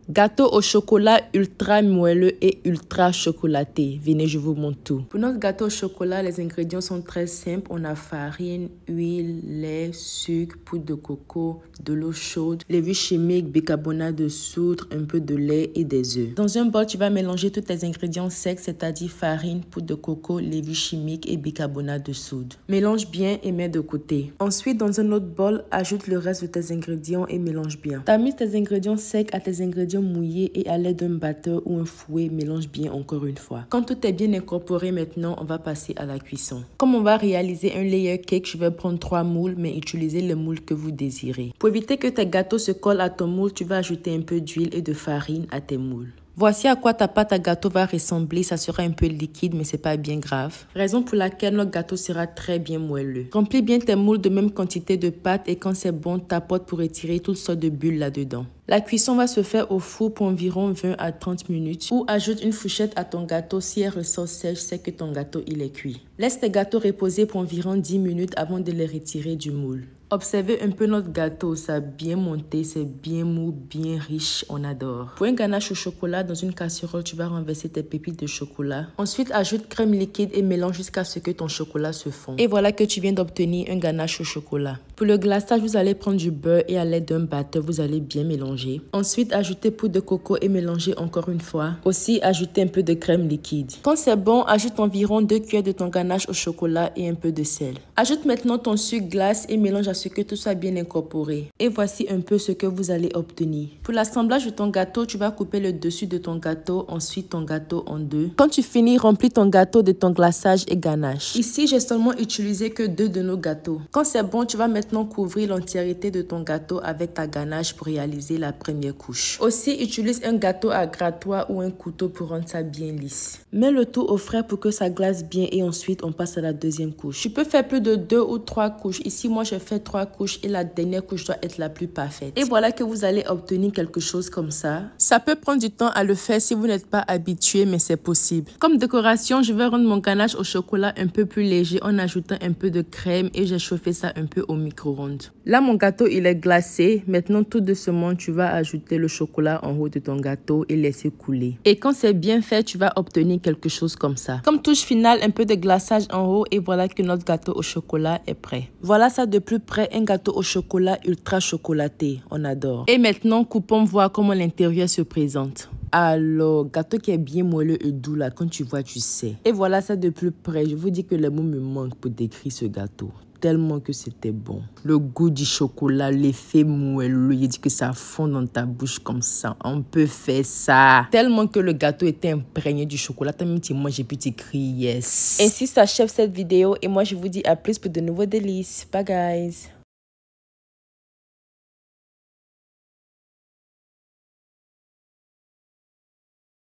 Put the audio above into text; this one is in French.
Gâteau au chocolat ultra moelleux et ultra chocolaté. Venez, je vous montre tout. Pour notre gâteau au chocolat, les ingrédients sont très simples. On a farine, huile, lait, sucre, poudre de coco, de l'eau chaude, levure chimique, bicarbonate de soude, un peu de lait et des œufs. Dans un bol, tu vas mélanger tous tes ingrédients secs, c'est-à-dire farine, poudre de coco, levure chimique et bicarbonate de soude. Mélange bien et mets de côté. Ensuite, dans un autre bol, ajoute le reste de tes ingrédients et mélange bien. Tamise tes ingrédients secs à tes ingrédients mouillés et à l'aide d'un batteur ou un fouet, mélange bien encore une fois. Quand tout est bien incorporé maintenant, on va passer à la cuisson. Comme on va réaliser un layer cake, je vais prendre 3 moules, mais utiliser le moule que vous désirez. Pour éviter que tes gâteaux se collent à ton moule, tu vas ajouter un peu d'huile et de farine à tes moules. Voici à quoi ta pâte à gâteau va ressembler. Ça sera un peu liquide, mais c'est pas bien grave. Raison pour laquelle notre gâteau sera très bien moelleux. Remplis bien tes moules de même quantité de pâte et quand c'est bon, tapote pour étirer toutes sortes de bulles là-dedans. La cuisson va se faire au four pour environ 20 à 30 minutes ou ajoute une fourchette à ton gâteau. Si elle ressort sèche, c'est que ton gâteau il est cuit. Laisse tes gâteaux reposer pour environ 10 minutes avant de les retirer du moule. Observez un peu notre gâteau, ça a bien monté, c'est bien mou, bien riche, on adore. Pour un ganache au chocolat, dans une casserole, tu vas renverser tes pépites de chocolat. Ensuite, ajoute crème liquide et mélange jusqu'à ce que ton chocolat se fonde. Et voilà que tu viens d'obtenir un ganache au chocolat. Pour le glaçage, vous allez prendre du beurre et à l'aide d'un batteur, vous allez bien mélanger. Ensuite, ajoutez poudre de coco et mélangez encore une fois. Aussi, ajoutez un peu de crème liquide. Quand c'est bon, ajoute environ 2 cuillères de ton ganache au chocolat et un peu de sel. Ajoute maintenant ton sucre glace et mélange à ce que tout soit bien incorporé. Et voici un peu ce que vous allez obtenir. Pour l'assemblage de ton gâteau, tu vas couper le dessus de ton gâteau, ensuite ton gâteau en deux. Quand tu finis, remplis ton gâteau de ton glaçage et ganache. Ici, j'ai seulement utilisé que 2 de nos gâteaux. Quand c'est bon, tu vas maintenant couvrir l'entièreté de ton gâteau avec ta ganache pour réaliser la première couche. Aussi, utilise un gâteau à grattoir ou un couteau pour rendre ça bien lisse. Mets le tout au frais pour que ça glace bien et ensuite on passe à la deuxième couche. Tu peux faire plus de 2 ou 3 couches. Ici, moi, je fais 3 couches et la dernière couche doit être la plus parfaite. Et voilà que vous allez obtenir quelque chose comme ça. Ça peut prendre du temps à le faire si vous n'êtes pas habitué, mais c'est possible. Comme décoration, je vais rendre mon ganache au chocolat un peu plus léger en ajoutant un peu de crème et j'ai chauffé ça un peu au micro-ondes. Là, mon gâteau, il est glacé. Maintenant, tout doucement, tu vas ajouter le chocolat en haut de ton gâteau et laisser couler. Et quand c'est bien fait, tu vas obtenir quelque chose comme ça. Comme touche finale, un peu de glaçage en haut et voilà que notre gâteau au chocolat est prêt. Voilà ça de plus près, un gâteau au chocolat ultra chocolaté. On adore. Et maintenant, coupons voir comment l'intérieur se présente. Alors, gâteau qui est bien moelleux et doux là, quand tu vois, tu sais. Et voilà ça de plus près. Je vous dis que les mots me manquent pour décrire ce gâteau. Tellement que c'était bon. Le goût du chocolat, l'effet moelleux, il dit que ça fond dans ta bouche comme ça. On peut faire ça. Tellement que le gâteau était imprégné du chocolat. Même si moi j'ai pu t'écrire yes. Ainsi s'achève cette vidéo et moi je vous dis à plus pour de nouveaux délices. Bye guys.